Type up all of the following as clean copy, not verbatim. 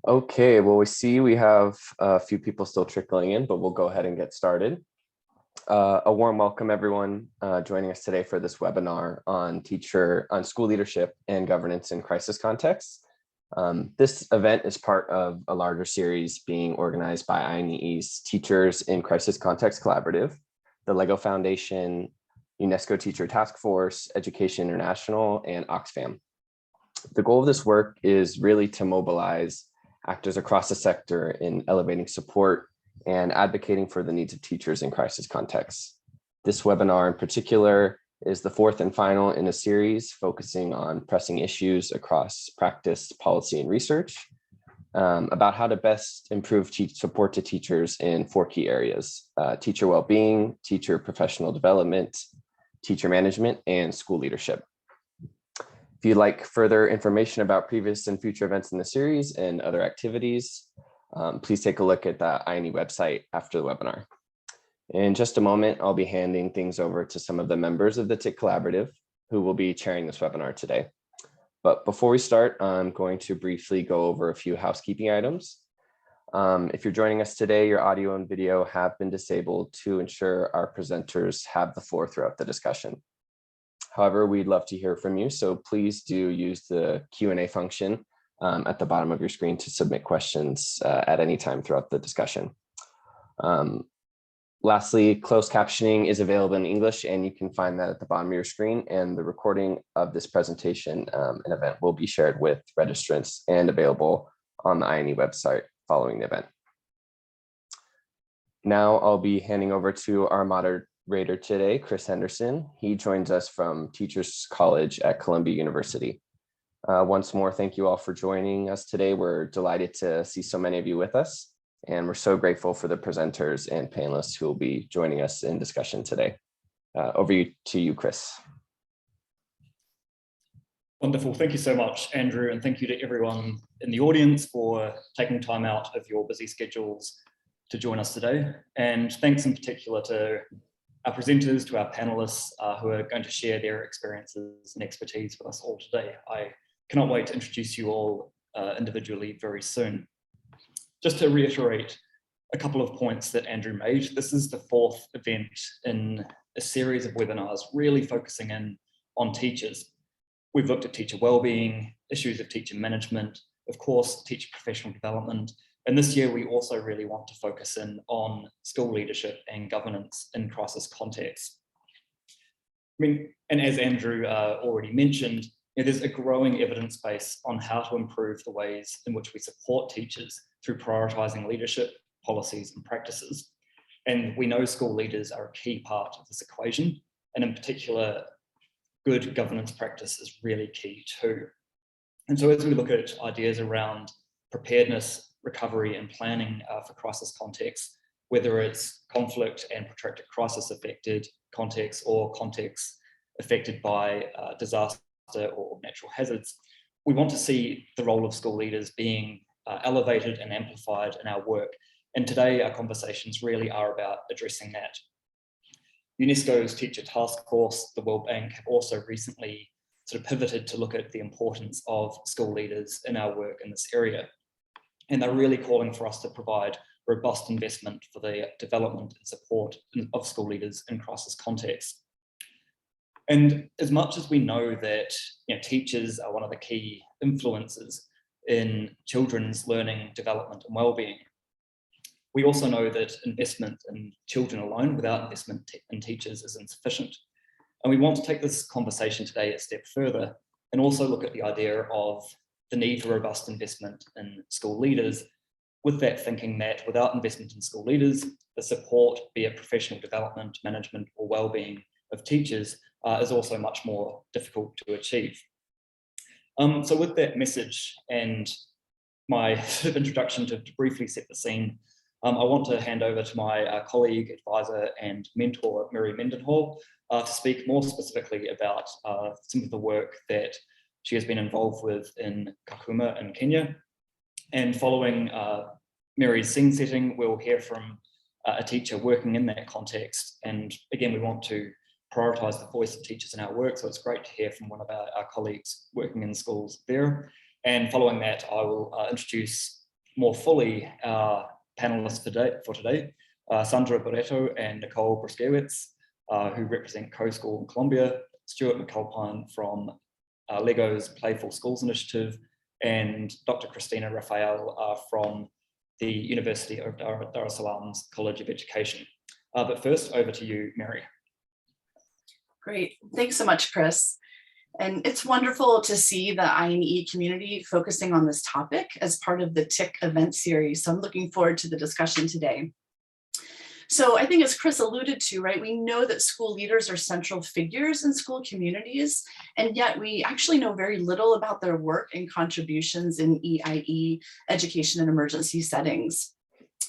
Okay, well, we see we have a few people still trickling in, but we'll go ahead and get started. A warm welcome, everyone, joining us today for this webinar on school leadership and governance in crisis contexts. This event is part of a larger series being organized by INEE's Teachers in Crisis Context Collaborative, the LEGO Foundation, UNESCO Teacher Task Force, Education International, and Oxfam. The goal of this work is really to mobilize actors across the sector in elevating support and advocating for the needs of teachers in crisis contexts. This webinar in particular is the fourth and final in a series focusing on pressing issues across practice, policy, and research about how to best improve support to teachers in four key areas: teacher well-being, teacher professional development, teacher management, and school leadership. If you'd like further information about previous and future events in the series and other activities, please take a look at the INE website after the webinar. In just a moment, I'll be handing things over to some of the members of the TIC Collaborative who will be chairing this webinar today. But before we start, I'm going to briefly go over a few housekeeping items. If you're joining us today, your audio and video have been disabled to ensure our presenters have the floor throughout the discussion. However, we'd love to hear from you, so please do use the Q&A function at the bottom of your screen to submit questions at any time throughout the discussion. Lastly, closed captioning is available in English, and you can find that at the bottom of your screen, and the recording of this presentation and event will be shared with registrants and available on the INE website following the event. Now I'll be handing over to our moderator today, Chris Henderson. He joins us from Teachers College at Columbia University. Once more, thank you all for joining us today. We're delighted to see so many of you with us, and we're so grateful for the presenters and panelists who will be joining us in discussion today. Over to you, Chris. Wonderful. Thank you so much, Andrew, and thank you to everyone in the audience for taking time out of your busy schedules to join us today. And thanks in particular to our presenters, to our panelists who are going to share their experiences and expertise with us all today. I cannot wait to introduce you all individually very soon. Just to reiterate a couple of points that Andrew made, this is the fourth event in a series of webinars really focusing in on teachers. We've looked at teacher well-being, issues of teacher management, of course, teacher professional development, and this year we also really want to focus in on school leadership and governance in crisis contexts. And as Andrew already mentioned, there's a growing evidence base on how to improve the ways in which we support teachers through prioritizing leadership, policies, and practices. And we know school leaders are a key part of this equation, and in particular, good governance practice is really key too. And so as we look at ideas around preparedness, recovery, and planning for crisis contexts, whether it's conflict and protracted crisis affected contexts or contexts affected by disaster or natural hazards, we want to see the role of school leaders being elevated and amplified in our work. And today our conversations really are about addressing that. UNESCO's Teacher Task Force, the World Bank, have also recently sort of pivoted to look at the importance of school leaders in our work in this area. And they're really calling for us to provide robust investment for the development and support of school leaders in crisis contexts. And as much as we know that teachers are one of the key influences in children's learning, development, and well-being, we also know that investment in children alone without investment in teachers is insufficient. And we want to take this conversation today a step further and also look at the idea of the need for robust investment in school leaders, with that thinking that without investment in school leaders, the support, be it professional development, management, or well-being of teachers is also much more difficult to achieve. So with that message and my sort of introduction to briefly set the scene, I want to hand over to my colleague, advisor, and mentor, Mary Mendenhall, to speak more specifically about some of the work that she has been involved with in Kakuma in Kenya. And following Mary's scene setting, we'll hear from a teacher working in that context. And again, we want to prioritise the voice of teachers in our work, so it's great to hear from one of our colleagues working in schools there. And following that, I will introduce more fully our panelists for today, Sandra Barreto and Nicole Bruskiewicz, who represent Co-School in Colombia, Stuart McAlpine from LEGO's Playful Schools Initiative, and Dr. Christina Rafael from the University of Dar es Salaam's College of Education. But first, over to you, Mary. Great, thanks so much, Chris. And it's wonderful to see the I&E community focusing on this topic as part of the TIC event series. So I'm looking forward to the discussion today. So I think as Chris alluded to, right, we know that school leaders are central figures in school communities, and yet we actually know very little about their work and contributions in EIE, education in emergency settings.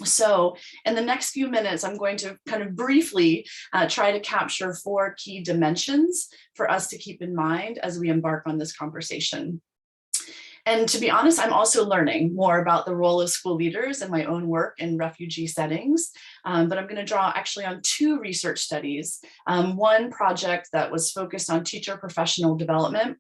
So in the next few minutes, I'm going to kind of briefly try to capture 4 key dimensions for us to keep in mind as we embark on this conversation. And to be honest, I'm also learning more about the role of school leaders in my own work in refugee settings, but I'm going to draw actually on 2 research studies. One project that was focused on teacher professional development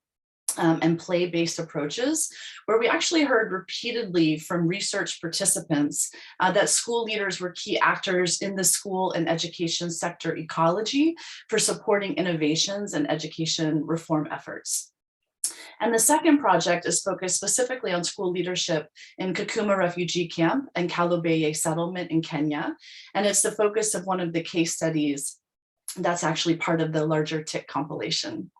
and play-based approaches, where we actually heard repeatedly from research participants that school leaders were key actors in the school and education sector ecology for supporting innovations and education reform efforts. And the second project is focused specifically on school leadership in Kakuma refugee camp and Kalobeye settlement in Kenya. And it's the focus of one of the case studies that's actually part of the larger TIC compilation.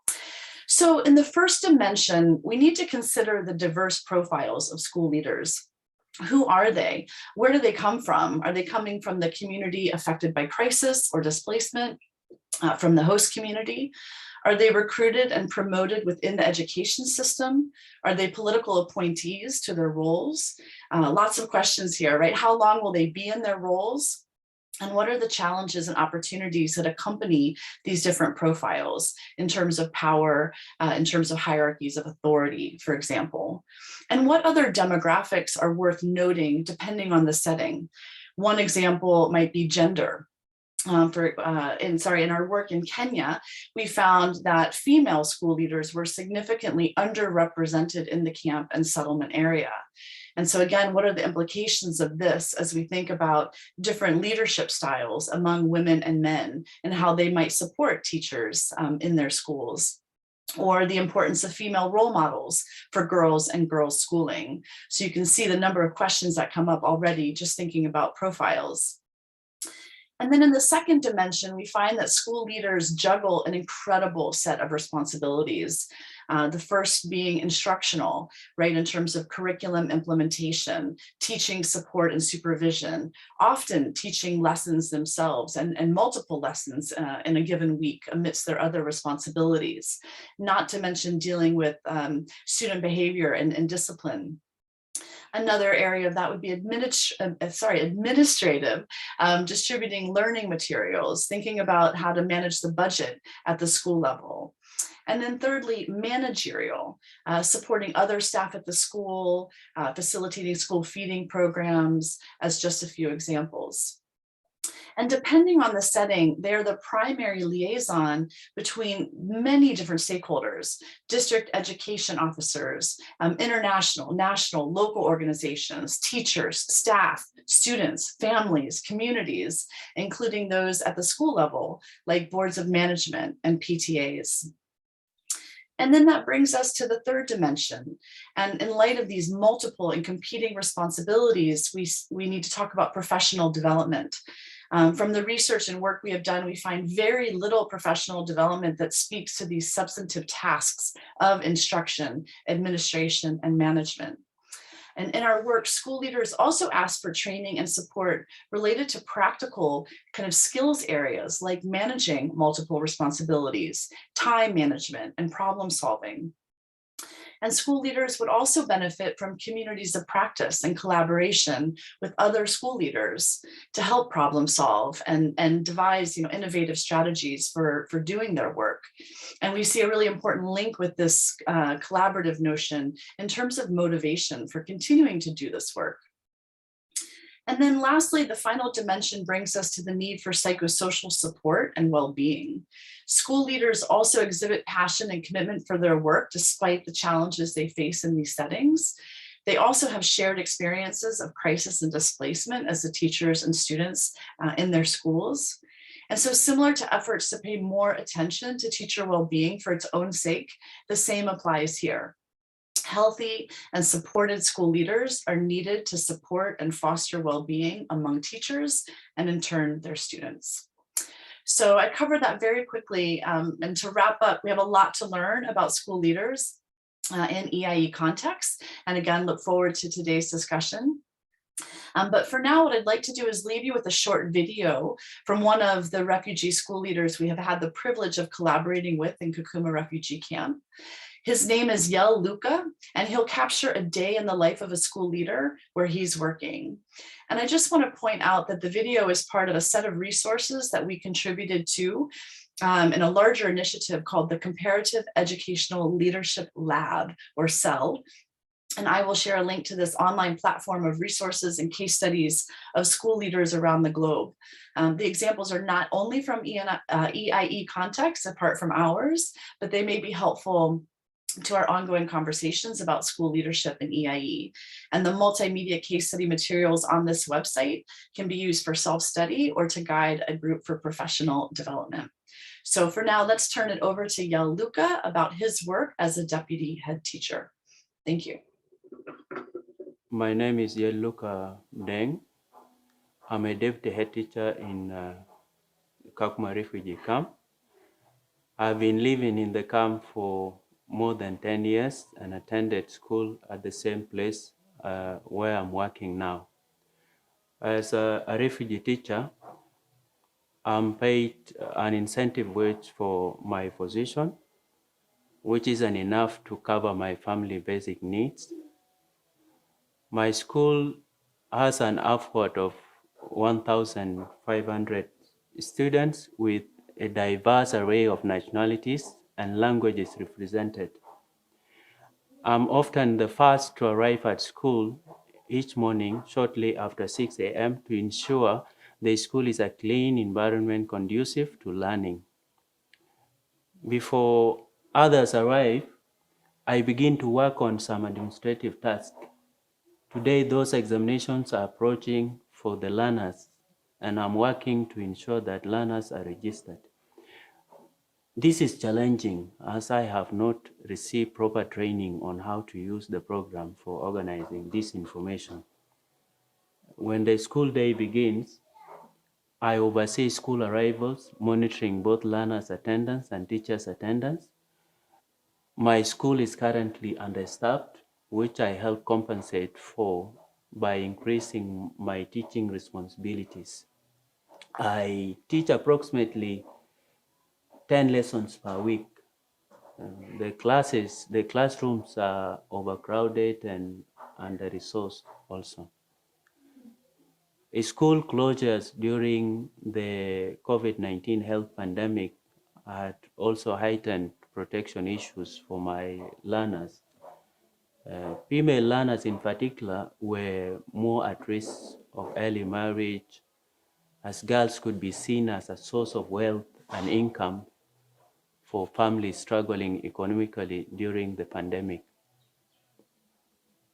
So in the first dimension, we need to consider the diverse profiles of school leaders. Who are they? Where do they come from? Are they coming from the community affected by crisis or displacement, from the host community? Are they recruited and promoted within the education system? Are they political appointees to their roles? Lots of questions here, right? How long will they be in their roles? And what are the challenges and opportunities that accompany these different profiles in terms of power, in terms of hierarchies of authority, for example? And what other demographics are worth noting depending on the setting? One example might be gender. In our work in Kenya, we found that female school leaders were significantly underrepresented in the camp and settlement area. And so again, what are the implications of this as we think about different leadership styles among women and men and how they might support teachers in their schools? Or the importance of female role models for girls and girls schooling. So you can see the number of questions that come up already just thinking about profiles. And then in the second dimension, we find that school leaders juggle an incredible set of responsibilities. The first being instructional, right, in terms of curriculum implementation, teaching support and supervision, often teaching lessons themselves and multiple lessons in a given week amidst their other responsibilities, not to mention dealing with student behavior and discipline. Another area of that would be administrative, distributing learning materials, thinking about how to manage the budget at the school level. And then thirdly, managerial, supporting other staff at the school, facilitating school feeding programs, as just a few examples. And depending on the setting, they're the primary liaison between many different stakeholders, district education officers, international, national, local organizations, teachers, staff, students, families, communities, including those at the school level, like boards of management and PTAs. And then that brings us to the third dimension. And in light of these multiple and competing responsibilities, we need to talk about professional development. From the research and work we have done, we find very little professional development that speaks to these substantive tasks of instruction, administration, and management. And in our work, school leaders also ask for training and support related to practical kind of skills areas like managing multiple responsibilities, time management, and problem solving. And school leaders would also benefit from communities of practice and collaboration with other school leaders to help problem solve and devise, innovative strategies for doing their work. And we see a really important link with this collaborative notion in terms of motivation for continuing to do this work. And then lastly, the final dimension brings us to the need for psychosocial support and well-being. School leaders also exhibit passion and commitment for their work despite the challenges they face in these settings. They also have shared experiences of crisis and displacement as the teachers and students in their schools. And so similar to efforts to pay more attention to teacher well-being for its own sake, the same applies here. Healthy and supported school leaders are needed to support and foster well-being among teachers and in turn their students. So I covered that very quickly, and to wrap up, we have a lot to learn about school leaders in EIE context, and again, look forward to today's discussion. But for now, what I'd like to do is leave you with a short video from one of the refugee school leaders we have had the privilege of collaborating with in Kakuma refugee camp. His name is Yel Luka, and he'll capture a day in the life of a school leader where he's working. And I just want to point out that the video is part of a set of resources that we contributed to in a larger initiative called the Comparative Educational Leadership Lab, or CEL. And I will share a link to this online platform of resources and case studies of school leaders around the globe. The examples are not only from EIE contexts apart from ours, but they may be helpful to our ongoing conversations about school leadership in EIE. And the multimedia case study materials on this website can be used for self-study or to guide a group for professional development. So for now, let's turn it over to Yel Luka about his work as a deputy head teacher. Thank you. My name is Yel Luka. I'm a deputy head teacher in Kakuma refugee camp. I've been living in the camp for more than 10 years and attended school at the same place where I'm working now. As a refugee teacher, I'm paid an incentive wage for my position, which isn't enough to cover my family basic needs. My school has an upward of 1,500 students with a diverse array of nationalities and languages represented. I'm often the first to arrive at school each morning shortly after 6 a.m. to ensure the school is a clean environment conducive to learning. Before others arrive, I begin to work on some administrative tasks. Today, those examinations are approaching for the learners, and I'm working to ensure that learners are registered. This is challenging as I have not received proper training on how to use the program for organizing this information. When the school day begins, I oversee school arrivals, monitoring both learners' attendance and teachers' attendance. My school is currently understaffed, which I help compensate for by increasing my teaching responsibilities. I teach approximately 10 lessons per week. The classrooms are overcrowded and under-resourced also. School closures during the COVID-19 health pandemic had also heightened protection issues for my learners. Female learners in particular were more at risk of early marriage, as girls could be seen as a source of wealth and income for families struggling economically during the pandemic.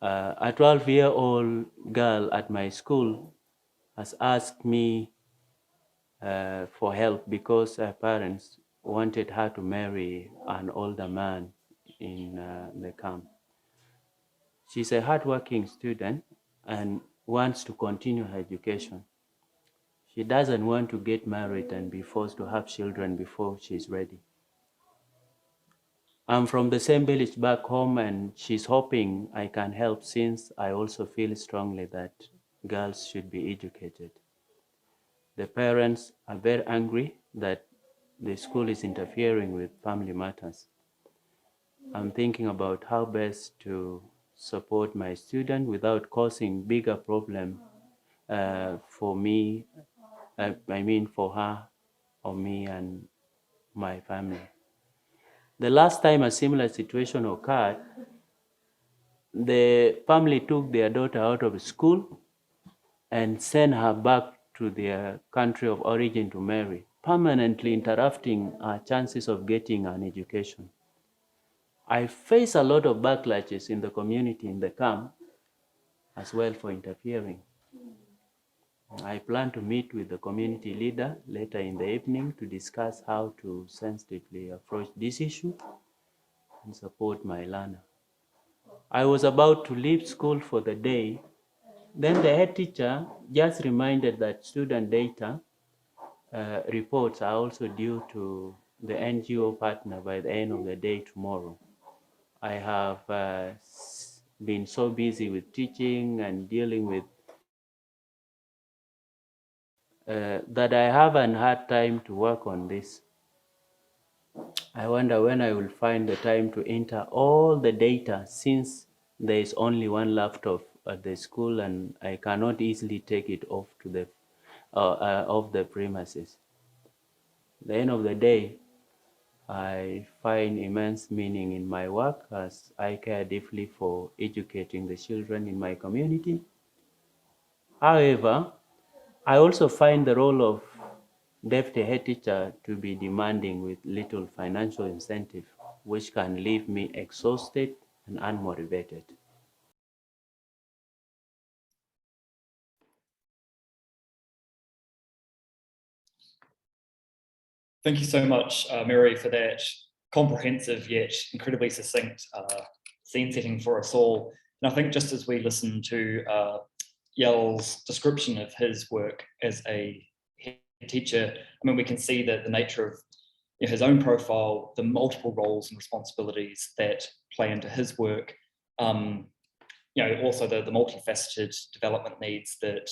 A 12-year-old girl at my school has asked me for help because her parents wanted her to marry an older man in the camp. She's a hardworking student and wants to continue her education. She doesn't want to get married and be forced to have children before she's ready. I'm from the same village back home, and she's hoping I can help since I also feel strongly that girls should be educated. The parents are very angry that the school is interfering with family matters. I'm thinking about how best to support my student without causing bigger problem for me, for her or me and my family. The last time a similar situation occurred, the family took their daughter out of school and sent her back to their country of origin to marry, permanently interrupting our chances of getting an education. I face a lot of backlashes in the community in the camp as well for interfering. I plan to meet with the community leader later in the evening to discuss how to sensitively approach this issue and support my learner. I was about to leave school for the day. Then the head teacher just reminded that student data reports are also due to the NGO partner by the end of the day tomorrow. I have been so busy with teaching and dealing with that I haven't had time to work on this. I wonder when I will find the time to enter all the data, since there is only one laptop at the school and I cannot easily take it off to the off the premises. At the end of the day, I find immense meaning in my work as I care deeply for educating the children in my community. However, I also find the role of deputy head teacher to be demanding with little financial incentive, which can leave me exhausted and unmotivated. Thank you so much, Mary, for that comprehensive yet incredibly succinct scene setting for us all. And I think just as we listen to Yel's description of his work as a head teacher, I mean, we can see that the nature of his own profile, the multiple roles and responsibilities that play into his work, also the multifaceted development needs that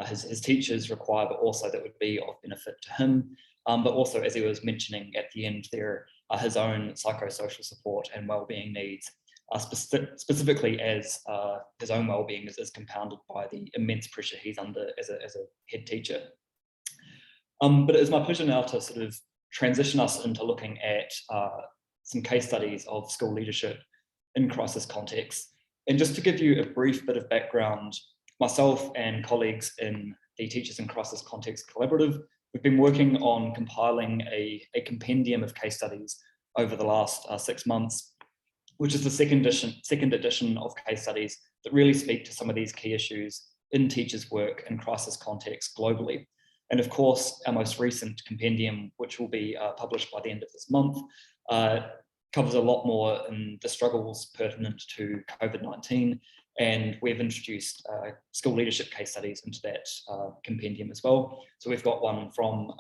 his teachers require, but also that would be of benefit to him. But also, as he was mentioning at the end there, his own psychosocial support and well-being needs, specifically as his own well-being is compounded by the immense pressure he's under as a head teacher. But it's my pleasure now to sort of transition us into looking at some case studies of school leadership in crisis contexts. And just to give you a brief bit of background, myself and colleagues in the Teachers in Crisis Context Collaborative, we've been working on compiling a compendium of case studies over the last 6 months, which is the second edition of case studies that really speak to some of these key issues in teachers' work in crisis contexts globally. And of course, our most recent compendium, which will be published by the end of this month, covers a lot more in the struggles pertinent to COVID-19. And we've introduced school leadership case studies into that compendium as well. So we've got one from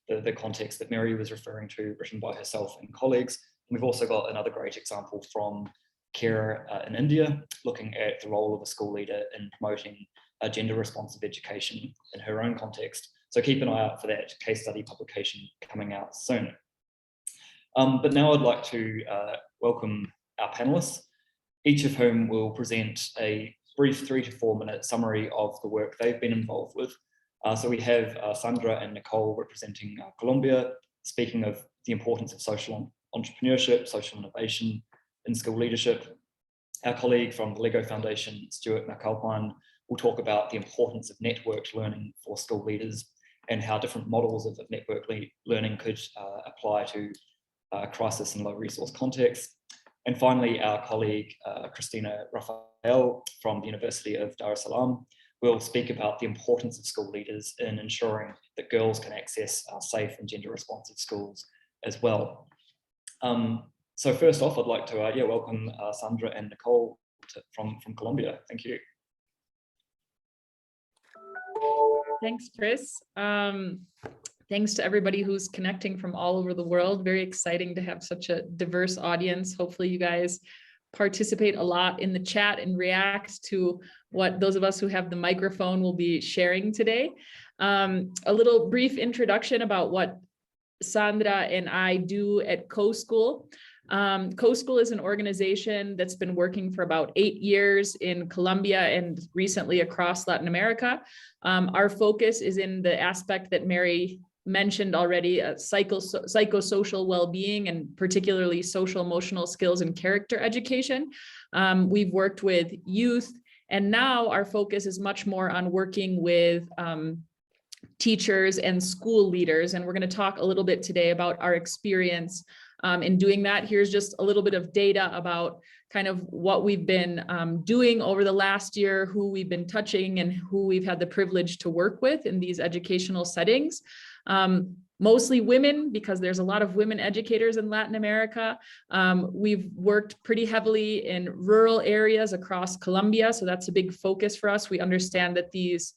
the context that Mary was referring to, written by herself and colleagues. And we've also got another great example from Kara in India, looking at the role of a school leader in promoting gender responsive education in her own context. So keep an eye out for that case study publication coming out soon. But now I'd like to welcome our panelists, each of whom will present a brief 3 to 4 minute summary of the work they've been involved with. So we have Sandra and Nicole representing Colombia, speaking of the importance of social entrepreneurship, social innovation in school leadership. Our colleague from the Lego Foundation, Stuart McAlpine, will talk about the importance of networked learning for school leaders and how different models of networked learning could apply to crisis and low resource contexts. And finally, our colleague, Christina Rafael from the University of Dar es Salaam, will speak about the importance of school leaders in ensuring that girls can access safe and gender responsive schools as well. So first off, I'd like to welcome Sandra and Nicole from Colombia. Thank you. Thanks, Chris. Thanks to everybody who's connecting from all over the world. Very exciting to have such a diverse audience. Hopefully you guys participate a lot in the chat and react to what those of us who have the microphone will be sharing today. A little brief introduction about what Sandra and I do at CoSchool. CoSchool is an organization that's been working for about 8 years in Colombia and recently across Latin America. Our focus is in the aspect that Mary mentioned already, psychosocial well-being and particularly social emotional skills and character education. We've worked with youth, and now our focus is much more on working with teachers and school leaders. And we're going to talk a little bit today about our experience in doing that. Here's just a little bit of data about kind of what we've been doing over the last year, who we've been touching, and who we've had the privilege to work with in these educational settings. Mostly women, because there's a lot of women educators in Latin America. We've worked pretty heavily in rural areas across Colombia, so that's a big focus for us. We understand that these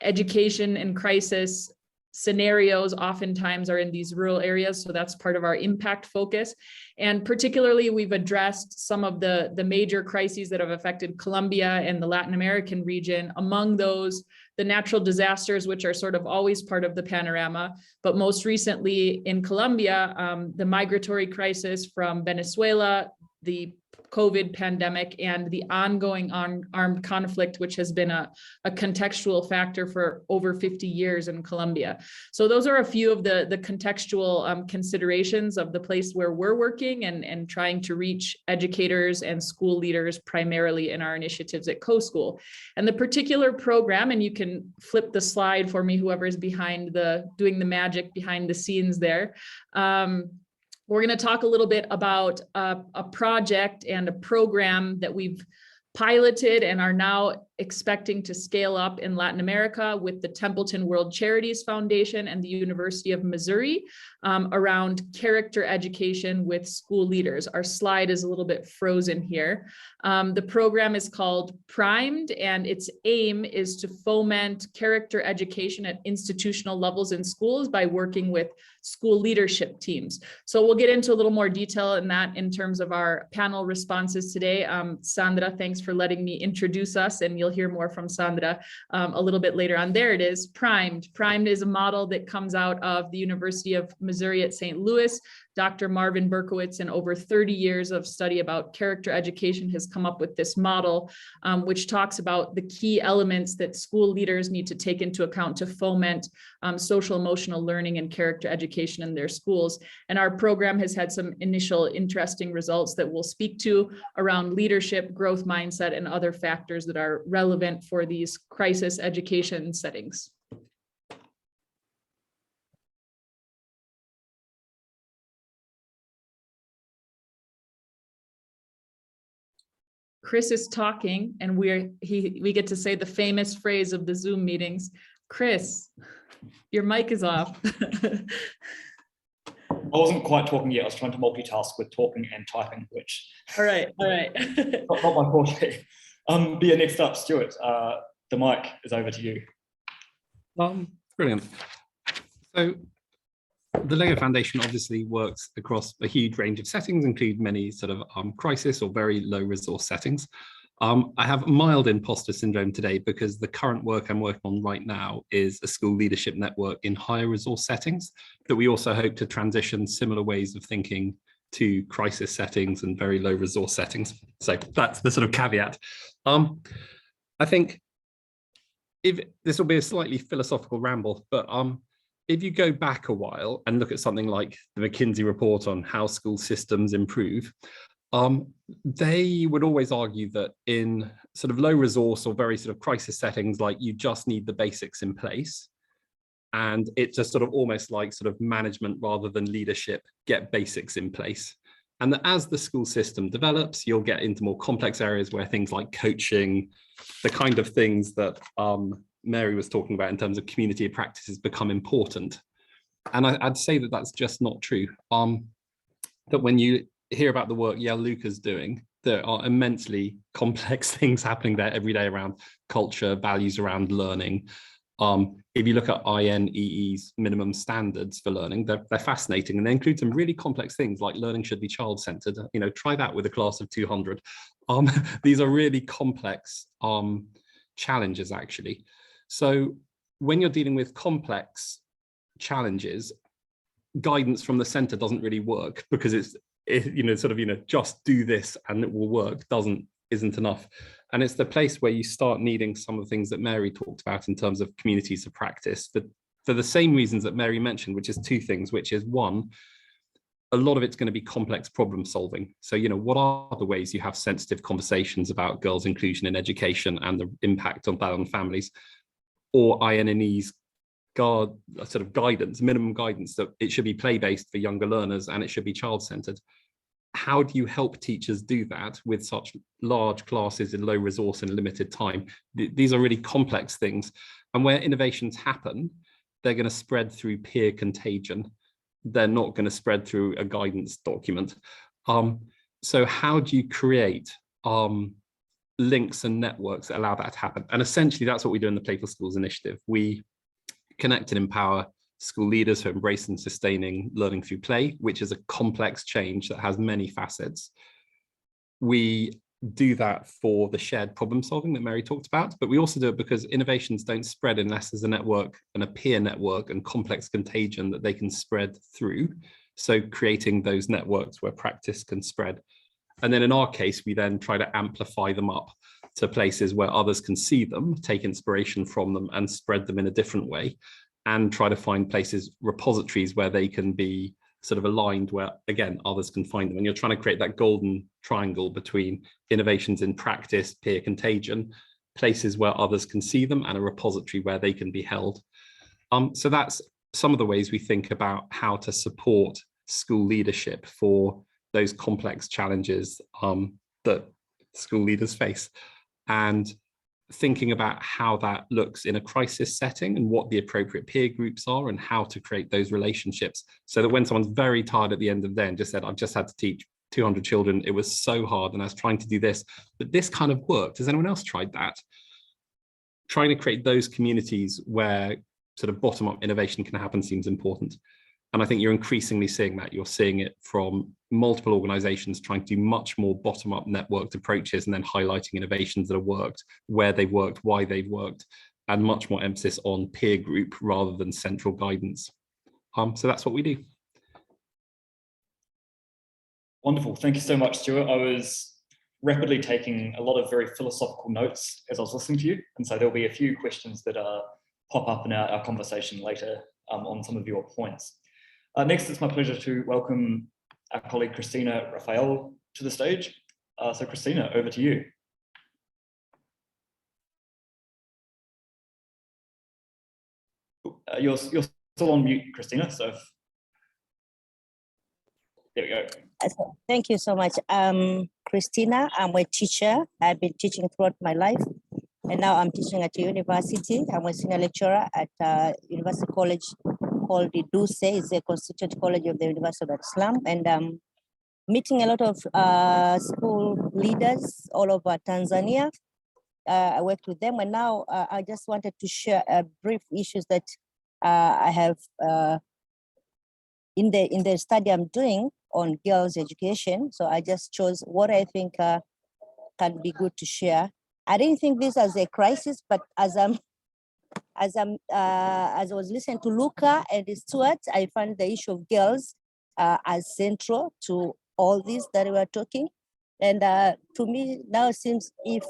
education and crisis scenarios oftentimes are in these rural areas, so that's part of our impact focus. And particularly, we've addressed some of the major crises that have affected Colombia and the Latin American region. Among those, the natural disasters, which are sort of always part of the panorama, but most recently in Colombia, the migratory crisis from Venezuela, the COVID pandemic, and the ongoing armed conflict, which has been a contextual factor for over 50 years in Colombia. So those are a few of the contextual considerations of the place where we're working and trying to reach educators and school leaders primarily in our initiatives at CoSchool. And the particular program, and you can flip the slide for me, whoever is behind doing the magic behind the scenes there. We're going to talk a little bit about a project and a program that we've piloted and are now expecting to scale up in Latin America with the Templeton World Charities Foundation and the University of Missouri around character education with school leaders. Our slide is a little bit frozen here. The program is called Primed, and its aim is to foment character education at institutional levels in schools by working with school leadership teams. So we'll get into a little more detail in that in terms of our panel responses today. Sandra, thanks for letting me introduce us, and you'll hear more from Sandra a little bit later on. There it is, Primed. Primed is a model that comes out of the University of Missouri at St. Louis. Dr. Marvin Berkowitz, in over 30 years of study about character education, has come up with this model, which talks about the key elements that school leaders need to take into account to foment social emotional learning and character education in their schools. And our program has had some initial interesting results that we'll speak to around leadership, growth mindset, and other factors that are relevant for these crisis education settings. Chris is talking, and we get to say the famous phrase of the Zoom meetings. Chris, your mic is off. I wasn't quite talking yet. I was trying to multitask with talking and typing, which all right. not my forte. But yeah, next up, Stuart, the mic is over to you. Brilliant. So the LEGO Foundation obviously works across a huge range of settings, include many sort of crisis or very low resource settings. I have mild imposter syndrome today because the current work I'm working on right now is a school leadership network in higher resource settings that we also hope to transition similar ways of thinking to crisis settings and very low resource settings. So that's the sort of caveat. I think if this will be a slightly philosophical ramble, but if you go back a while and look at something like the McKinsey report on how school systems improve, they would always argue that in sort of low resource or very sort of crisis settings, like you just need the basics in place. And it's just sort of almost like sort of management rather than leadership, get basics in place. And that as the school system develops, you'll get into more complex areas where things like coaching, the kind of things that Mary was talking about in terms of community practices become important. And I'd say that that's just not true. That when you hear about the work Yel Luka's doing, there are immensely complex things happening there every day around culture, values around learning. If you look at INEE's minimum standards for learning, they're fascinating, and they include some really complex things like learning should be child-centered. You know, try that with a class of 200. These are really complex challenges, actually. So when you're dealing with complex challenges, guidance from the center doesn't really work because it's just do this and it will work isn't enough. And it's the place where you start needing some of the things that Mary talked about in terms of communities of practice for the same reasons that Mary mentioned, which is two things, which is one, a lot of it's going to be complex problem solving. So, what are the ways you have sensitive conversations about girls' inclusion in education and the impact on that on families? Or INEE's sort of guidance, minimum guidance, that it should be play-based for younger learners and it should be child-centered. How do you help teachers do that with such large classes in low resource and limited time? These are really complex things. And where innovations happen, they're going to spread through peer contagion. They're not going to spread through a guidance document. So how do you create links and networks that allow that to happen? And essentially, that's what we do in the Playful Schools Initiative. We connect and empower school leaders for embracing and sustaining learning through play, which is a complex change that has many facets. We do that for the shared problem solving that Mary talked about, but we also do it because innovations don't spread unless there's a network and a peer network and complex contagion that they can spread through. So creating those networks where practice can spread. And then in our case, we then try to amplify them up to places where others can see them, take inspiration from them and spread them in a different way, and try to find places, repositories where they can be sort of aligned, where again, others can find them. And you're trying to create that golden triangle between innovations in practice, peer contagion, places where others can see them, and a repository where they can be held. So that's some of the ways we think about how to support school leadership for those complex challenges that school leaders face, and thinking about how that looks in a crisis setting and what the appropriate peer groups are and how to create those relationships so that when someone's very tired at the end of the day and just said, I've just had to teach 200 children, it was so hard and I was trying to do this, but this kind of worked. Has anyone else tried that? Trying to create those communities where sort of bottom-up innovation can happen seems important. And I think you're increasingly seeing that. You're seeing it from multiple organizations trying to do much more bottom-up networked approaches and then highlighting innovations that have worked, where they've worked, why they've worked, and much more emphasis on peer group rather than central guidance. So that's what we do. Wonderful. Thank you so much, Stuart. I was rapidly taking a lot of very philosophical notes as I was listening to you. And so there'll be a few questions that pop up in our conversation later on some of your points. Next, it's my pleasure to welcome our colleague Christina Rafael to the stage. So Christina, over to you. You're still on mute, Christina, so there we go. Thank you so much. Christina, I'm a teacher. I've been teaching throughout my life, and now I'm teaching at a university. I'm a senior lecturer at University College called the DUSE. It's a constituent college of the University of Dar es Salaam, and meeting a lot of school leaders all over Tanzania. I worked with them, and now I just wanted to share brief issues that I have in the study I'm doing on girls' education. So I just chose what I think can be good to share. I didn't think this as a crisis, but as I was listening to Luka and Stuart, I found the issue of girls as central to all this that we are talking. And to me, now it seems if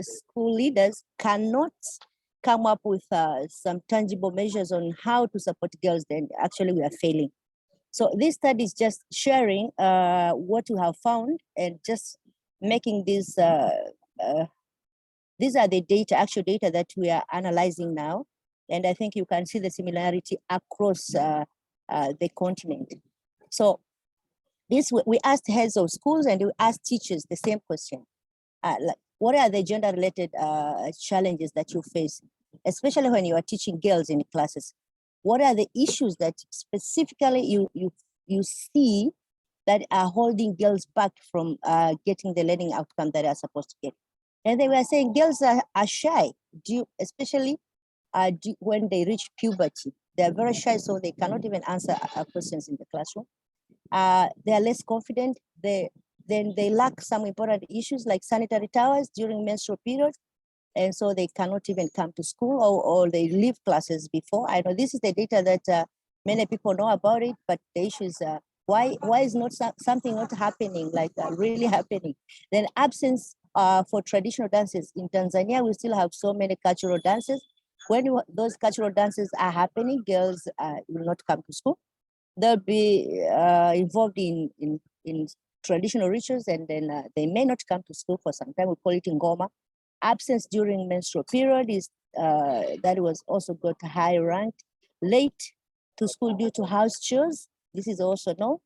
school leaders cannot come up with some tangible measures on how to support girls, then actually we are failing. So this study is just sharing what we have found and just making this, these are the data, actual data that we are analyzing now. And I think you can see the similarity across the continent. So this, we asked heads of schools and we asked teachers the same question. Like, what are the gender-related challenges that you face, especially when you are teaching girls in classes? What are the issues that specifically you see that are holding girls back from getting the learning outcome that they are supposed to get? And they were saying girls are shy, especially when they reach puberty. They're very shy, so they cannot even answer questions in the classroom. They are less confident. Then they lack some important issues like sanitary towels during menstrual periods. And so they cannot even come to school, or they leave classes before. I know this is the data that many people know about it, but the issue is why is not something not happening, like really happening? Then absence for traditional dances. In Tanzania, we still have so many cultural dances. When those cultural dances are happening, girls will not come to school. They'll be involved in traditional rituals, and then they may not come to school for some time. We call it ngoma. Absence during menstrual period is that was also got high ranked. late to school due to house chores. This is also no.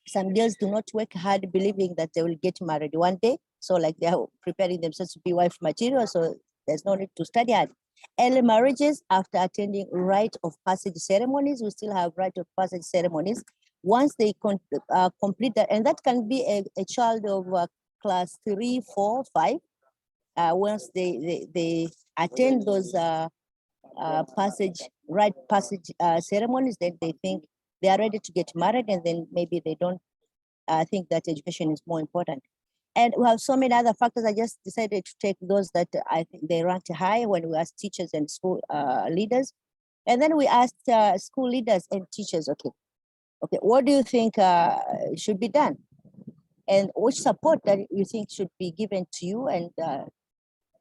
Some girls do not work hard believing that they will get married one day. So like they are preparing themselves to be wife material. So there's no need to study hard. Early marriages after attending rite of passage ceremonies. We still have rite of passage ceremonies. Once they complete that, and that can be a child of class 3, 4, 5. Once they attend those rite passage ceremonies, then they think they are ready to get married, and then maybe they don't think that education is more important. And we have so many other factors. I just decided to take those that I think they ranked high when we asked teachers and school leaders. And then we asked school leaders and teachers, okay, what do you think should be done? And which support that you think should be given to you and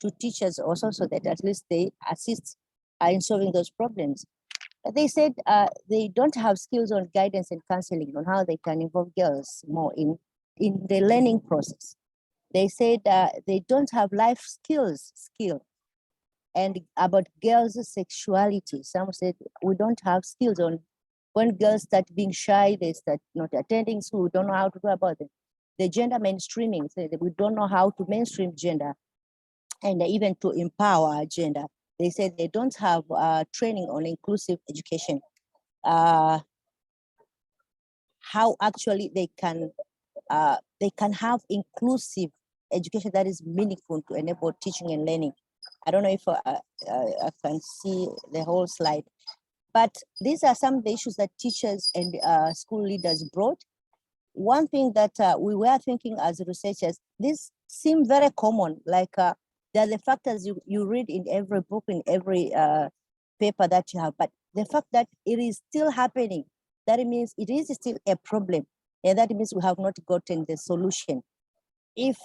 to teachers also, so that at least they assist in solving those problems. They said they don't have skills on guidance and counseling on how they can involve girls more in the learning process. They said they don't have life skills and about girls' sexuality. Some said we don't have skills on when girls start being shy, they start not attending school, we don't know how to do about it. The gender mainstreaming, so we don't know how to mainstream gender and even to empower gender. They said they don't have training on inclusive education. How actually they can have inclusive education that is meaningful to enable teaching and learning. I don't know if I can see the whole slide, but these are some of the issues that teachers and school leaders brought. One thing that we were thinking as researchers, this seemed very common, like there are the factors you read in every book, in every paper that you have, but the fact that it is still happening, that means it is still a problem, and that means we have not gotten the solution. If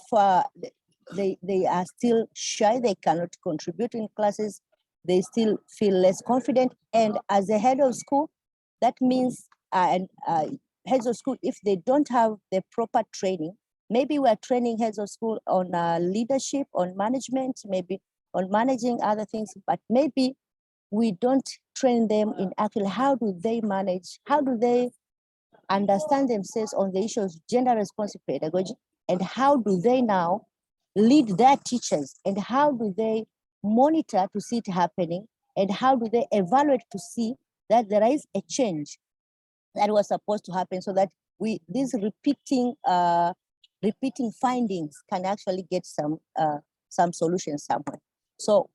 they are still shy, they cannot contribute in classes, they still feel less confident, and as a head of school, that means heads of school, if they don't have the proper training, maybe we're training heads of school on leadership, on management, maybe on managing other things, but maybe we don't train them in actually how do they manage, how do they understand themselves on the issue of gender responsive pedagogy, and how do they now lead their teachers, and how do they monitor to see it happening, and how do they evaluate to see that there is a change that was supposed to happen, so that these repeating findings can actually get some solutions somewhere. So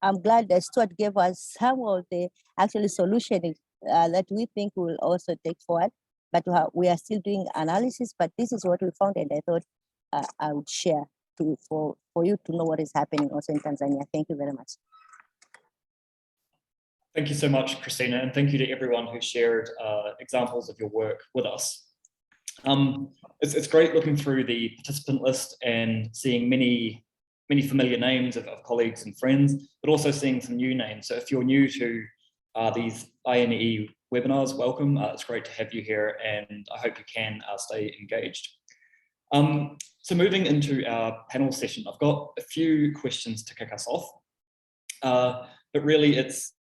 I'm glad that Stuart gave us some of the actually solutions that we think we will also take forward, but we are still doing analysis, but this is what we found, and I thought I would share for you to know what is happening also in Tanzania. Thank you very much. Thank you so much, Christina, and thank you to everyone who shared examples of your work with us. It's great looking through the participant list and seeing many familiar names of colleagues and friends, but also seeing some new names. So if you're new to these INE webinars, welcome. It's great to have you here, and I hope you can stay engaged. So moving into our panel session, I've got a few questions to kick us off, but really it's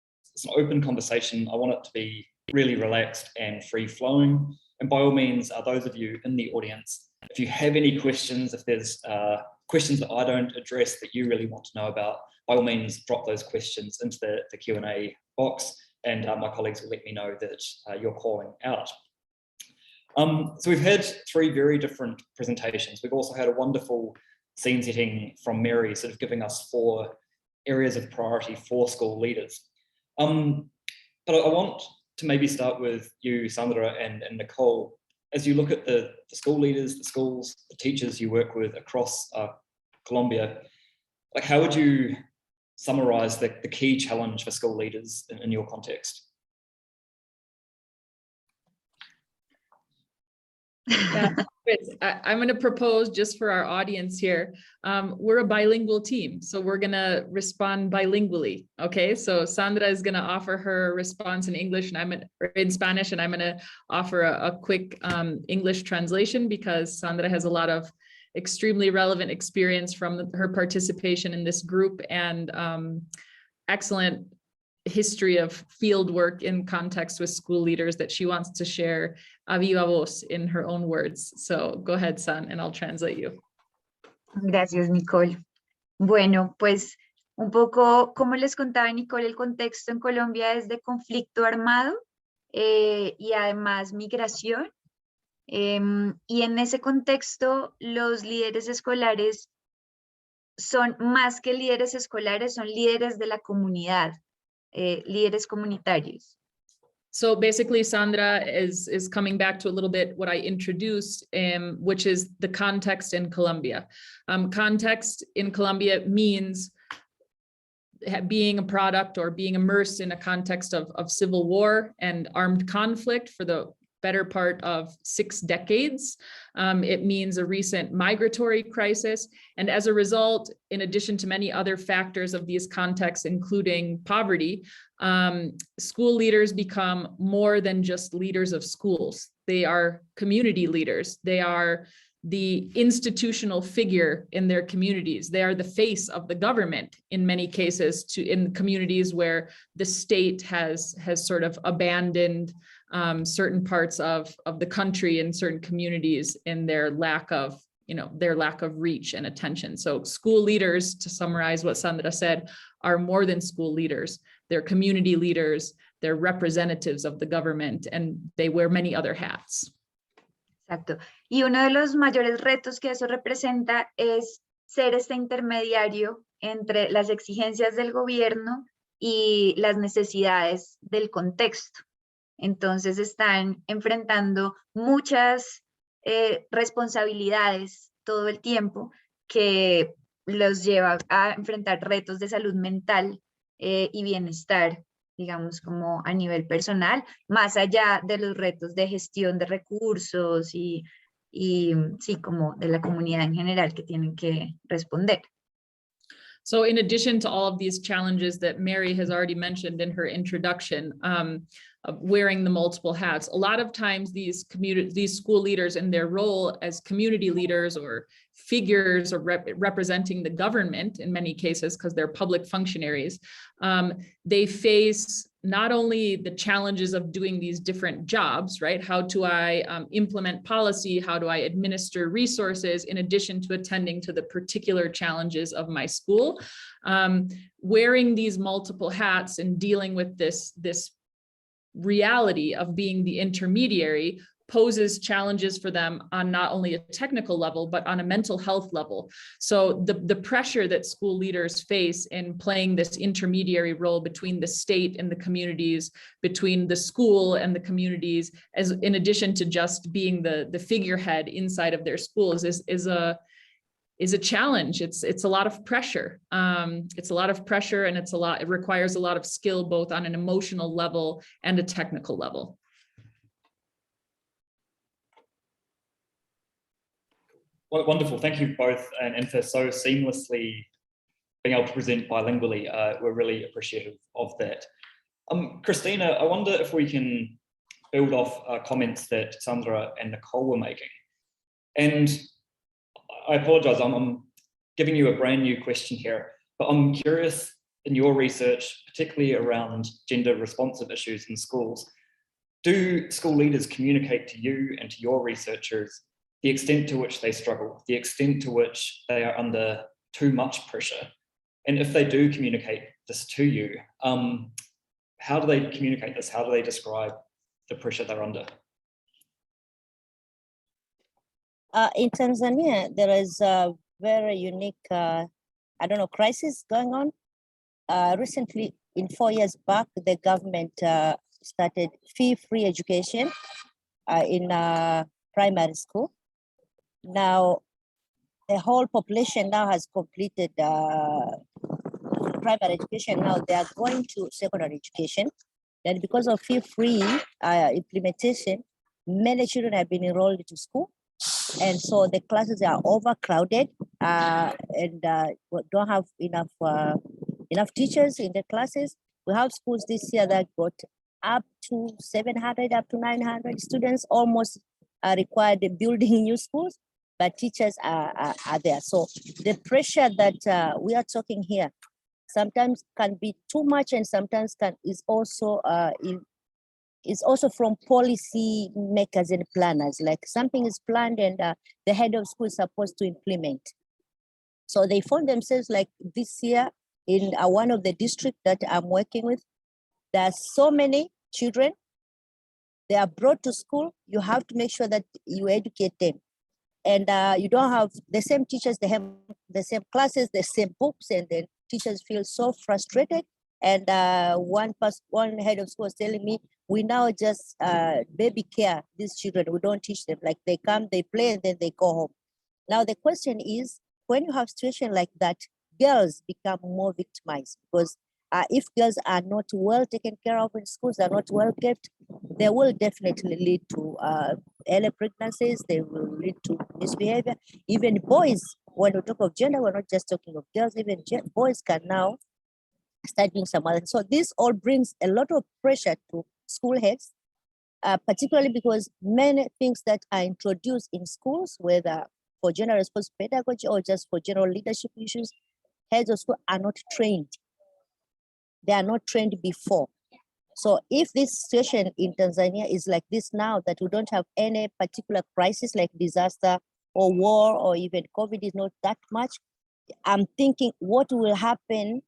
an open conversation. I want it to be really relaxed and free-flowing. And by all means, those of you in the audience, if you have any questions, if there's questions that I don't address that you really want to know about, by all means, drop those questions into the Q&A box, and my colleagues will let me know that you're calling out. So we've had 3 very different presentations. We've also had a wonderful scene setting from Mary, sort of giving us 4 areas of priority for school leaders. But I want to maybe start with you, Sandra and Nicole. As you look at the school leaders, the schools, the teachers you work with across Colombia, like how would you summarize the key challenge for school leaders in your context? Yeah, I'm going to propose, just for our audience here, we're a bilingual team, so we're going to respond bilingually. Okay, so Sandra is going to offer her response in English, and in Spanish, and I'm going to offer a quick English translation, because Sandra has a lot of extremely relevant experience from her participation in this group, and excellent history of field work in context with school leaders that she wants to share a viva voz in her own words. So go ahead, San, and I'll translate you. Gracias, Nicole. Bueno, pues un poco como les contaba Nicole, el contexto en Colombia es de conflicto armado y además migración. Y en ese contexto, los líderes escolares son más que líderes escolares, son líderes de la comunidad, líderes comunitarios. So basically, Sandra is coming back to a little bit what I introduced, which is the context in Colombia. Context in Colombia means being a product or being immersed in a context of civil war and armed conflict for the better part of 6 decades. It means a recent migratory crisis. And as a result, in addition to many other factors of these contexts, including poverty, school leaders become more than just leaders of schools. They are community leaders. They are the institutional figure in their communities. They are the face of the government in many cases in communities where the state has sort of abandoned certain parts of the country and certain communities in their lack of reach and attention. So school leaders, to summarize what Sandra said, are more than school leaders. They're community leaders, they're representatives of the government, and they wear many other hats. Exacto. Y uno de los mayores retos que eso representa es ser este intermediario entre las exigencias del gobierno y las necesidades del contexto. Entonces están enfrentando muchas responsabilidades todo el tiempo que los lleva a enfrentar retos de salud mental y bienestar, digamos, como a nivel personal, más allá de los retos de gestión de recursos y sí, como de la comunidad en general que tienen que responder. So in addition to all of these challenges that Mary has already mentioned in her introduction, of wearing the multiple hats, a lot of times these school leaders in their role as community leaders or figures or representing the government in many cases, because they're public functionaries, they face not only the challenges of doing these different jobs, right? How do I implement policy? How do I administer resources in addition to attending to the particular challenges of my school? Wearing these multiple hats and dealing with this reality of being the intermediary poses challenges for them on not only a technical level, but on a mental health level. So the pressure that school leaders face in playing this intermediary role between the state and the communities, between the school and the communities, as in addition to just being the figurehead inside of their schools is a challenge. It's a lot of pressure. It's a lot of pressure, and it requires a lot of skill, both on an emotional level and a technical level. Well, wonderful. Thank you both, and for so seamlessly being able to present bilingually. We're really appreciative of that. Christina, I wonder if we can build off comments that Sandra and Nicole were making. And I apologize, I'm giving you a brand new question here, but I'm curious in your research, particularly around gender responsive issues in schools, do school leaders communicate to you and to your researchers the extent to which they struggle, the extent to which they are under too much pressure? And if they do communicate this to you, how do they communicate this? How do they describe the pressure they're under? In Tanzania, there is a very unique, crisis going on. Recently, in 4 years back, the government started fee-free education in primary school. Now, the whole population now has completed primary education. Now they are going to secondary education. And because of fee-free implementation, many children have been enrolled into school. And so the classes are overcrowded and don't have enough teachers in the classes. We have schools this year that got up to 700, up to 900 students, almost are required building new schools, but teachers are there. So the pressure that we are talking here, sometimes can be too much, and sometimes is also from policy makers and planners. Like something is planned and the head of school is supposed to implement. So they found themselves like this year in one of the districts that I'm working with. There are so many children. They are brought to school. You have to make sure that you educate them. And you don't have the same teachers, they have the same classes, the same books, and then teachers feel so frustrated. And one head of school was telling me, we now just baby care these children. We don't teach them. Like they come, they play, and then they go home. Now the question is, when you have situation like that, girls become more victimized, because if girls are not well taken care of in schools, are not well kept, they will definitely lead to early pregnancies. They will lead to misbehavior. Even boys, when we talk of gender, we're not just talking of girls. Even boys can now start doing some other. So this all brings a lot of pressure to school heads, particularly because many things that are introduced in schools, whether for gender responsive pedagogy or just for general leadership issues, heads of school are not trained. They are not trained before. So if this situation in Tanzania is like this now, that we don't have any particular crisis like disaster or war or even COVID is not that much, I'm thinking what will happen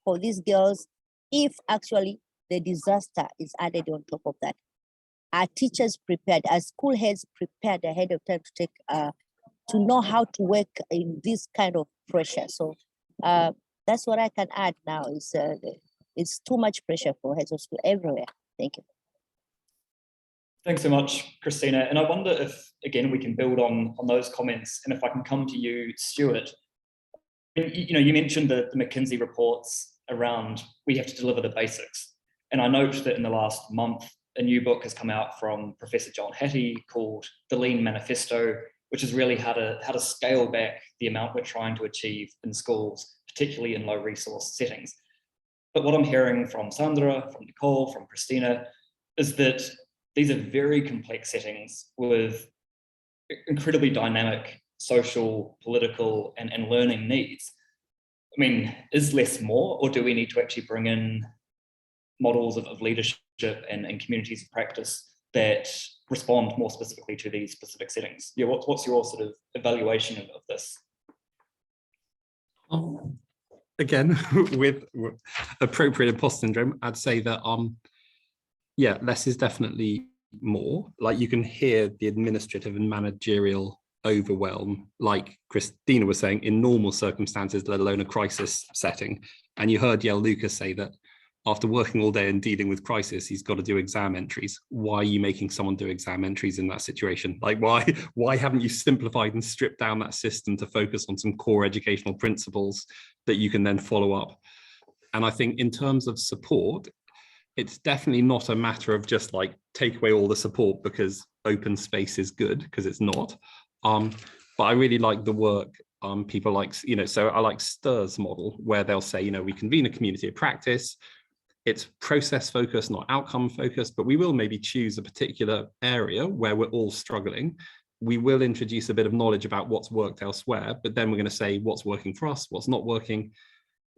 for these girls if actually the disaster is added on top of that. Are teachers prepared? Are school heads prepared ahead of time to take to know how to work in this kind of pressure? So that's what I can add now. Is it's too much pressure for heads of school everywhere. Thank you. Thanks so much, Christina. And I wonder if, again, we can build on those comments, and if I can come to you, Stuart. You mentioned the McKinsey reports around we have to deliver the basics. And I note that in the last month, a new book has come out from Professor John Hattie called The Lean Manifesto, which is really how to scale back the amount we're trying to achieve in schools, particularly in low resource settings. But what I'm hearing from Sandra, from Nicole, from Christina, is that these are very complex settings with incredibly dynamic social, political, and learning needs. I mean, is less more, or do we need to actually bring in models of leadership and communities of practice that respond more specifically to these specific settings? Yeah, what's your sort of evaluation of this? Again, with appropriate imposter syndrome, I'd say that yeah, less is definitely more. Like, you can hear the administrative and managerial overwhelm, like Christina was saying, in normal circumstances, let alone a crisis setting. And you heard Yel Luka say that after working all day and dealing with crisis, he's got to do exam entries. Why are you making someone do exam entries in that situation? Like, why haven't you simplified and stripped down that system to focus on some core educational principles that you can then follow up? And I think in terms of support, it's definitely not a matter of just like take away all the support because open space is good, because it's not. But I really like the work people like, so I like STIR's model, where they'll say, we convene a community of practice. It's process focused, not outcome focused, but we will maybe choose a particular area where we're all struggling. We will introduce a bit of knowledge about what's worked elsewhere, but then we're going to say what's working for us, what's not working,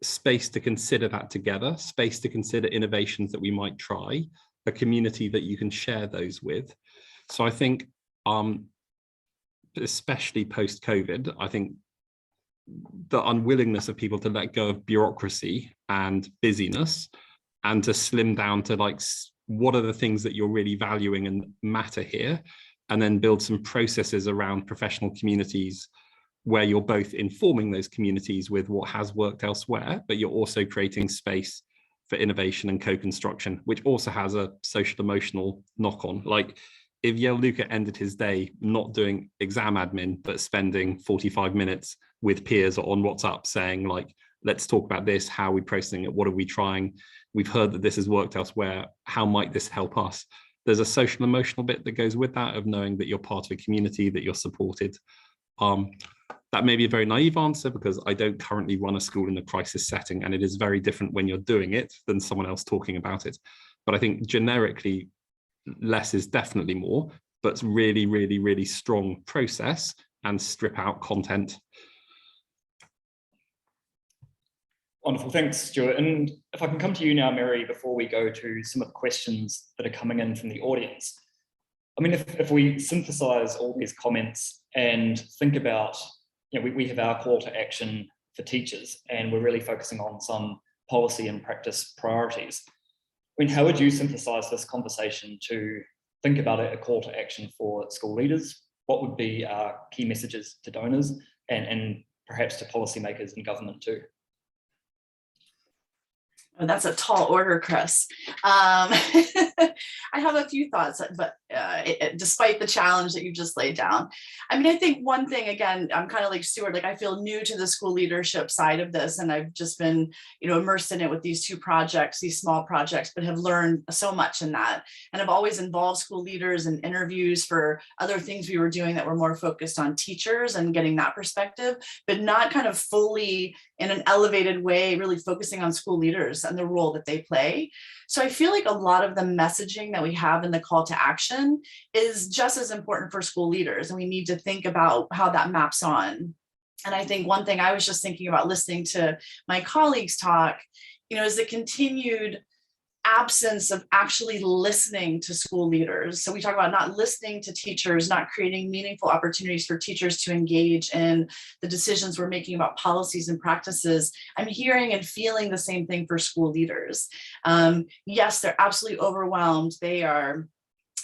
space to consider that together, space to consider innovations that we might try, a community that you can share those with. So I think, especially post-COVID, I think the unwillingness of people to let go of bureaucracy and busyness and to slim down to like, what are the things that you're really valuing and matter here? And then build some processes around professional communities where you're both informing those communities with what has worked elsewhere, but you're also creating space for innovation and co-construction, which also has a social emotional knock-on. Like, if Yel Luka ended his day not doing exam admin, but spending 45 minutes with peers on WhatsApp saying like, let's talk about this, how are we processing it, what are we trying? We've heard that this has worked elsewhere, how might this help us? There's a social emotional bit that goes with that, of knowing that you're part of a community, that you're supported. That may be a very naive answer because I don't currently run a school in a crisis setting, and it is very different when you're doing it than someone else talking about it. But I think generically, less is definitely more, but it's really, really, really strong process and strip out content. Wonderful, thanks, Stuart. And if I can come to you now, Mary, before we go to some of the questions that are coming in from the audience. I mean, if we synthesize all these comments and think about, we have our call to action for teachers, and we're really focusing on some policy and practice priorities. I mean, how would you synthesize this conversation to think about a call to action for school leaders? What would be our key messages to donors and perhaps to policymakers and government too? Oh, that's a tall order, Chris. I have a few thoughts, but despite the challenge that you just laid down, I mean, I think one thing, again, I'm kind of like Stuart, like I feel new to the school leadership side of this, and I've just been, immersed in it with these two projects, these small projects, but have learned so much in that. And I've always involved school leaders in interviews for other things we were doing that were more focused on teachers and getting that perspective, but not kind of fully in an elevated way, really focusing on school leaders and the role that they play. So I feel like a lot of the messaging that we have in the call to action is just as important for school leaders, and we need to think about how that maps on. And I think one thing I was just thinking about listening to my colleagues talk, is the continued absence of actually listening to school leaders. So we talk about not listening to teachers, not creating meaningful opportunities for teachers to engage in the decisions we're making about policies and practices. I'm hearing and feeling the same thing for school leaders. Yes, they're absolutely overwhelmed. They are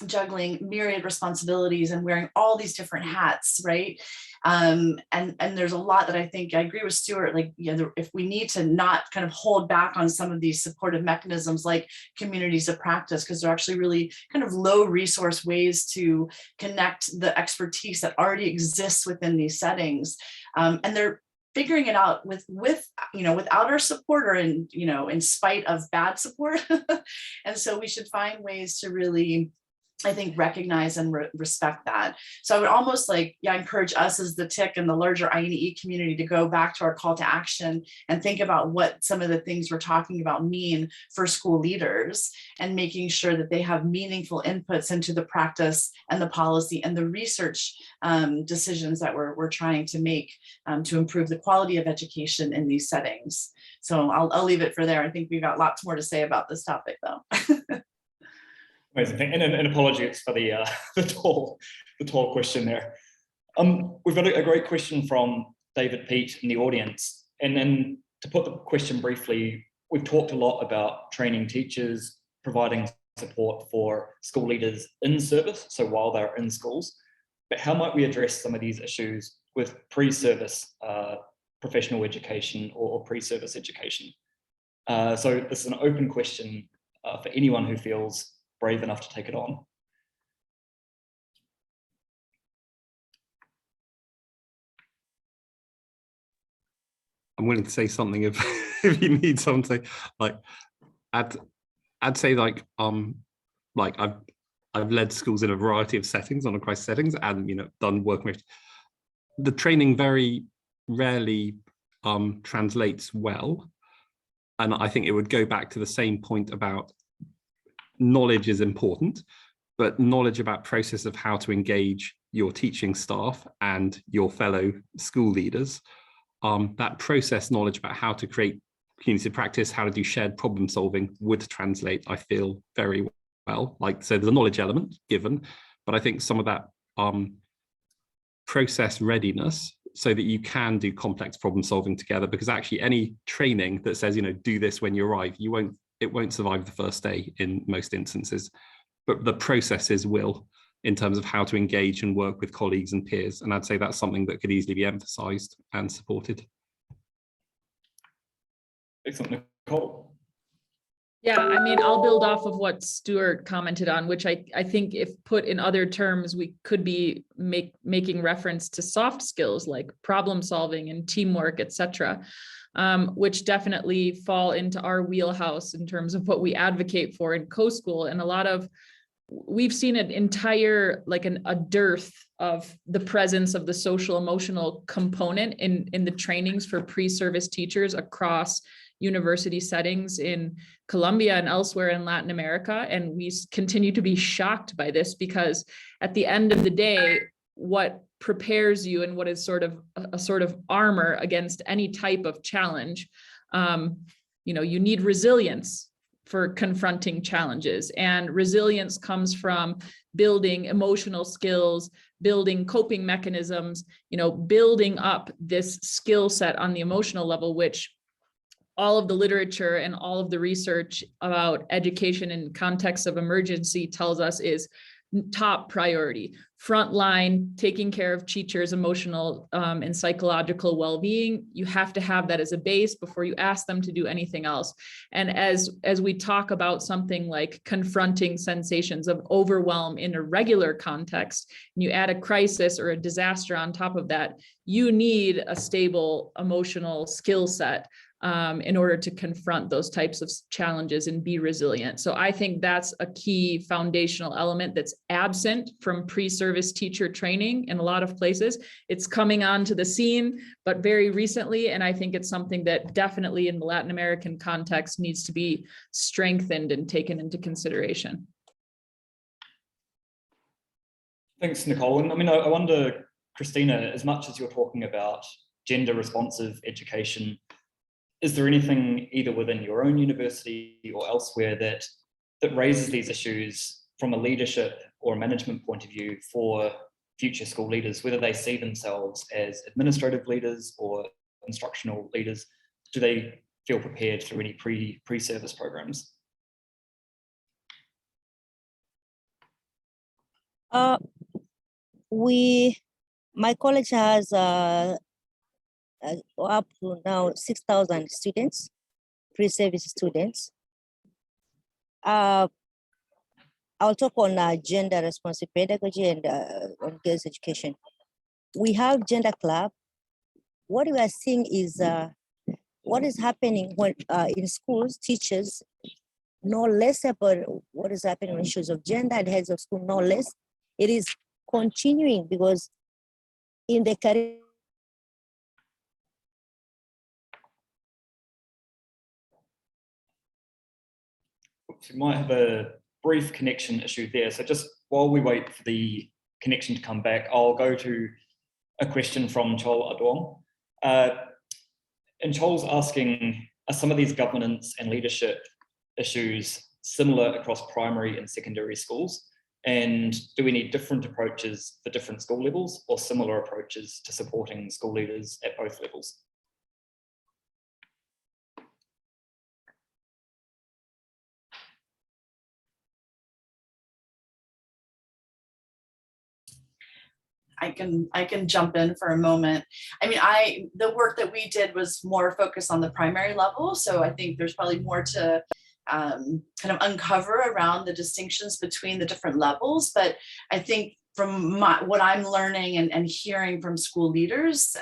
juggling myriad responsibilities and wearing all these different hats, right? And there's a lot that I think I agree with Stuart, like, if we need to not kind of hold back on some of these supportive mechanisms like communities of practice, because they're actually really kind of low resource ways to connect the expertise that already exists within these settings. And they're figuring it out without our support, or in spite of bad support. And so we should find ways to really, I think, recognize and respect that. So I would almost encourage us as the TIC and the larger INEE community to go back to our call to action and think about what some of the things we're talking about mean for school leaders, and making sure that they have meaningful inputs into the practice and the policy and the research decisions that we're trying to make to improve the quality of education in these settings. So I'll leave it for there. I think we've got lots more to say about this topic though. Amazing, and apologies for the tall question there. We've got a great question from David Pete in the audience, and then to put the question briefly, we've talked a lot about training teachers, providing support for school leaders in service, so while they're in schools, but how might we address some of these issues with pre-service professional education or pre-service education? So this is an open question for anyone who feels brave enough to take it on. I'm willing to say something if you need something. I'd say I've led schools in a variety of settings, on a crisis settings, and done work with the training. Very rarely translates well, and I think it would go back to the same point about knowledge is important, but knowledge about process of how to engage your teaching staff and your fellow school leaders, that process knowledge about how to create community practice, how to do shared problem solving would translate, I feel, very well. So there's a knowledge element given, but I think some of that process readiness so that you can do complex problem solving together, because actually any training that says, do this when you arrive, it won't survive the first day in most instances, but the processes will, in terms of how to engage and work with colleagues and peers. And I'd say that's something that could easily be emphasized and supported. Excellent, Nicole. Yeah, I mean, I'll build off of what Stuart commented on, which I think if put in other terms, we could be making reference to soft skills like problem solving and teamwork, etc. Which definitely fall into our wheelhouse in terms of what we advocate for in co-school. And we've seen an entire, a dearth of the presence of the social emotional component in the trainings for pre-service teachers across university settings in Colombia and elsewhere in Latin America. And we continue to be shocked by this, because at the end of the day, what prepares you and what is sort of a sort of armor against any type of challenge You need resilience for confronting challenges, and resilience comes from building emotional skills, building coping mechanisms, building up this skill set on the emotional level, which all of the literature and all of the research about education in context of emergency tells us is top priority. Frontline, taking care of teachers' emotional and psychological well-being. You have to have that as a base before you ask them to do anything else. And as we talk about something like confronting sensations of overwhelm in a regular context, and you add a crisis or a disaster on top of that, you need a stable emotional skill set in order to confront those types of challenges and be resilient. So I think that's a key foundational element that's absent from pre-service teacher training in a lot of places. It's coming onto the scene, but very recently, and I think it's something that definitely in the Latin American context needs to be strengthened and taken into consideration. Thanks, Nicole. And I mean, I wonder, Christina, as much as you're talking about gender responsive education, is there anything either within your own university or elsewhere that raises these issues from a leadership or a management point of view for future school leaders, whether they see themselves as administrative leaders or instructional leaders? Do they feel prepared through any pre-service programs? My college has up to now 6,000 students, pre-service students. I'll talk on gender responsive pedagogy and on girls' education. We have gender club. What we are seeing is what is happening when in schools, teachers know less about what is happening on issues of gender, and heads of school know less. It is continuing because in the career, we might have a brief connection issue there. So just while we wait for the connection to come back, I'll go to a question from Chol Adwong. And Chol's asking, are some of these governance and leadership issues similar across primary and secondary schools? And do we need different approaches for different school levels or similar approaches to supporting school leaders at both levels? I can jump in for a moment. I mean, the work that we did was more focused on the primary level. So I think there's probably more to kind of uncover around the distinctions between the different levels. But I think from what I'm learning and hearing from school leaders,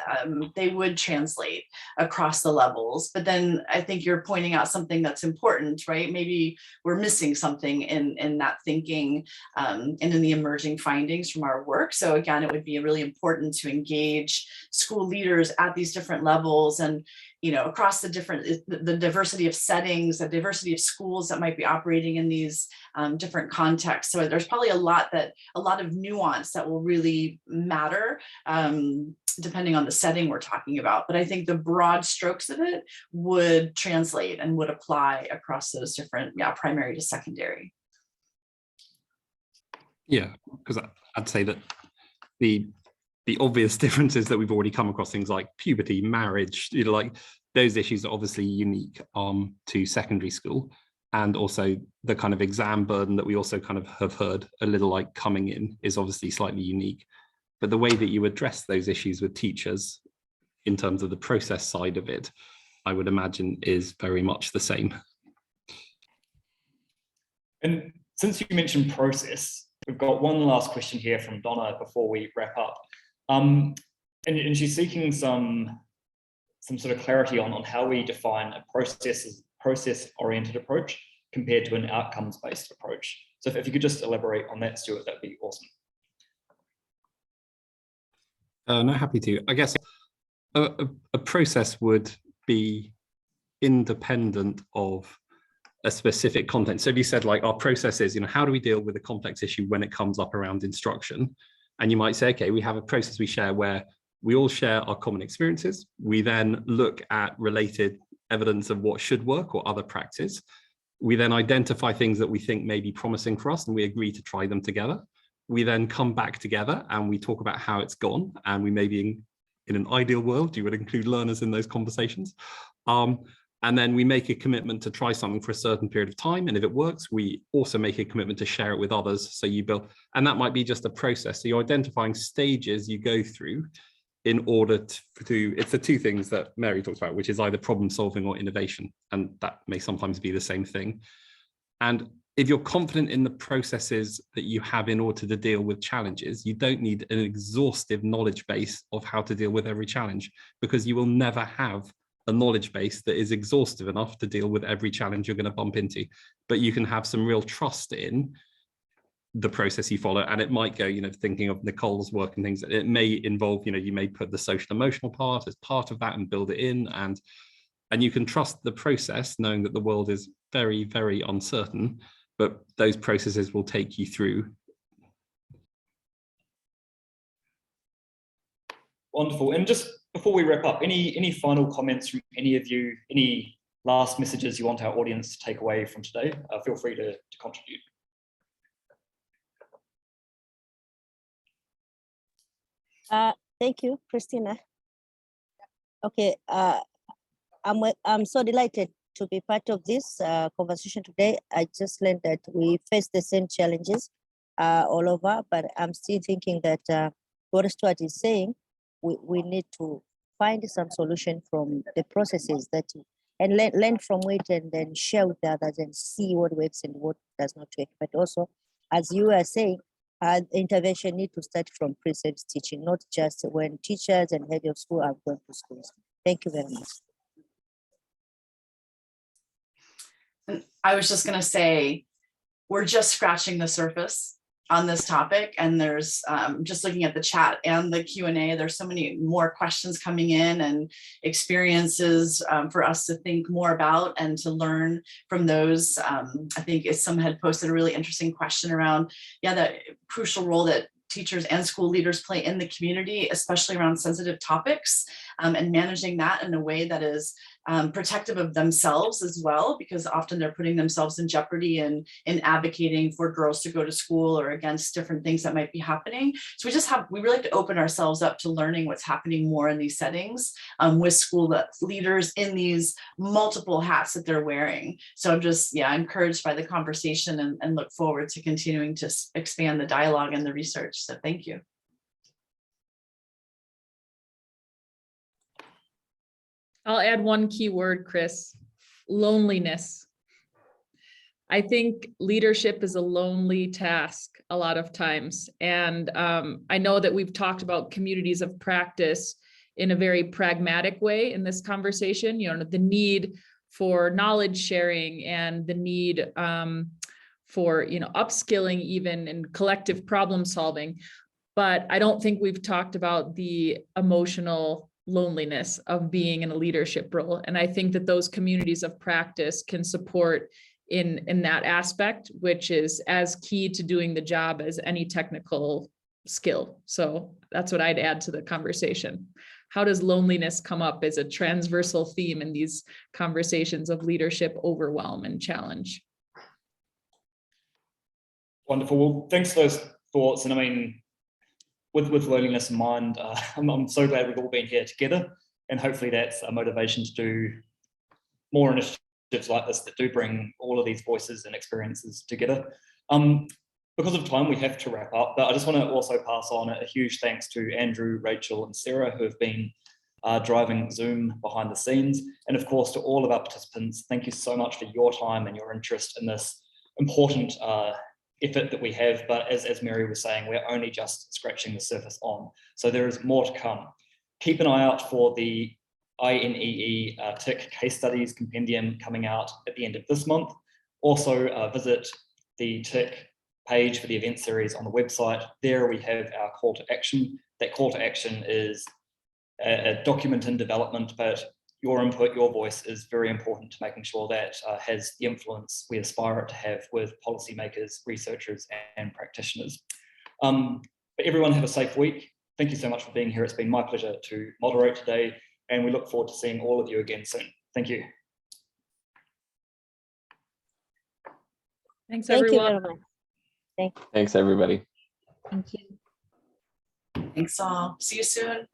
they would translate across the levels. But then I think you're pointing out something that's important, right? Maybe we're missing something in that thinking and in the emerging findings from our work. So again, it would be really important to engage school leaders at these different levels and across the diversity of settings, the diversity of schools that might be operating in these different contexts. So there's probably a lot of nuance that will really matter depending on the setting we're talking about. But I think the broad strokes of it would translate and would apply across those different, primary to secondary. Yeah, because I'd say that the obvious differences that we've already come across, things like puberty, marriage, like those issues are obviously unique to secondary school. And also the kind of exam burden that we also kind of have heard a little like coming in is obviously slightly unique. But the way that you address those issues with teachers in terms of the process side of it, I would imagine is very much the same. And since you mentioned process, we've got one last question here from Donna before we wrap up. And she's seeking some sort of clarity on how we define a process-oriented approach compared to an outcomes-based approach. So if you could just elaborate on that, Stuart, that'd be awesome. No, happy to. I guess a process would be independent of a specific content. So if you said like our process is, how do we deal with a complex issue when it comes up around instruction? And you might say, okay, we have a process we share where we all share our common experiences. We then look at related evidence of what should work or other practice. We then identify things that we think may be promising for us and we agree to try them together. We then come back together and we talk about how it's gone, and we maybe in an ideal world, you would include learners in those conversations. And then we make a commitment to try something for a certain period of time. And if it works, we also make a commitment to share it with others. So you build, and that might be just a process. So you're identifying stages you go through in order to it's the two things that Mary talks about, which is either problem solving or innovation. And that may sometimes be the same thing. And if you're confident in the processes that you have in order to deal with challenges, you don't need an exhaustive knowledge base of how to deal with every challenge, because you will never have a knowledge base that is exhaustive enough to deal with every challenge you're going to bump into. But you can have some real trust in the process you follow. And it might go, thinking of Nicole's work and things, it may involve, you may put the social emotional part as part of that and build it in. And you can trust the process, knowing that the world is very, very uncertain, but those processes will take you through. Wonderful. And just before we wrap up, any final comments from any of you, any last messages you want our audience to take away from today? Feel free to contribute. Thank you, Christina. Okay, I'm so delighted to be part of this conversation today. I just learned that we face the same challenges all over, but I'm still thinking that what Stuart is saying, we need to find some solution from the processes that, and learn from it, and then share with the others and see what works and what does not work. But also, as you are saying, intervention need to start from precepts teaching, not just when teachers and head of school are going to schools. Thank you very much. I was just going to say, we're just scratching the surface on this topic, and there's just looking at the chat and the Q&A, there's so many more questions coming in and experiences for us to think more about and to learn from those. I think someone had posted a really interesting question around, that crucial role that teachers and school leaders play in the community, especially around sensitive topics, and managing that in a way that is protective of themselves as well, because often they're putting themselves in jeopardy and in advocating for girls to go to school or against different things that might be happening. So we really have to open ourselves up to learning what's happening more in these settings with school leaders in these multiple hats that they're wearing. So I'm just, encouraged by the conversation and look forward to continuing to expand the dialogue and the research. So thank you. I'll add one key word, Chris: loneliness. I think leadership is a lonely task a lot of times. And I know that we've talked about communities of practice in a very pragmatic way in this conversation, the need for knowledge sharing and the need for, upskilling even and collective problem solving. But I don't think we've talked about the emotional loneliness of being in a leadership role. And I think that those communities of practice can support in that aspect, which is as key to doing the job as any technical skill. So that's what I'd add to the conversation. How does loneliness come up as a transversal theme in these conversations of leadership overwhelm and challenge? Wonderful. Well, thanks for those thoughts. And I mean, with loneliness in mind, I'm so glad we've all been here together, and hopefully that's a motivation to do more initiatives like this that do bring all of these voices and experiences together. Because of time, we have to wrap up, but I just want to also pass on a huge thanks to Andrew, Rachel, and Sarah, who have been driving Zoom behind the scenes. And of course, to all of our participants, thank you so much for your time and your interest in this important effort that we have. But as Mary was saying, we're only just scratching the surface on. So there is more to come. Keep an eye out for the INEE TIC case studies compendium coming out at the end of this month. Also visit the TIC page for the event series on the website. There we have our call to action. That call to action is a document in development, but your input, your voice is very important to making sure that has the influence we aspire it to have with policymakers, researchers, and practitioners. But everyone have a safe week. Thank you so much for being here. It's been my pleasure to moderate today, and we look forward to seeing all of you again soon. Thank you. Thanks, Thank you everyone. very much. Thanks, everybody. Thank you. Thanks all. See you soon.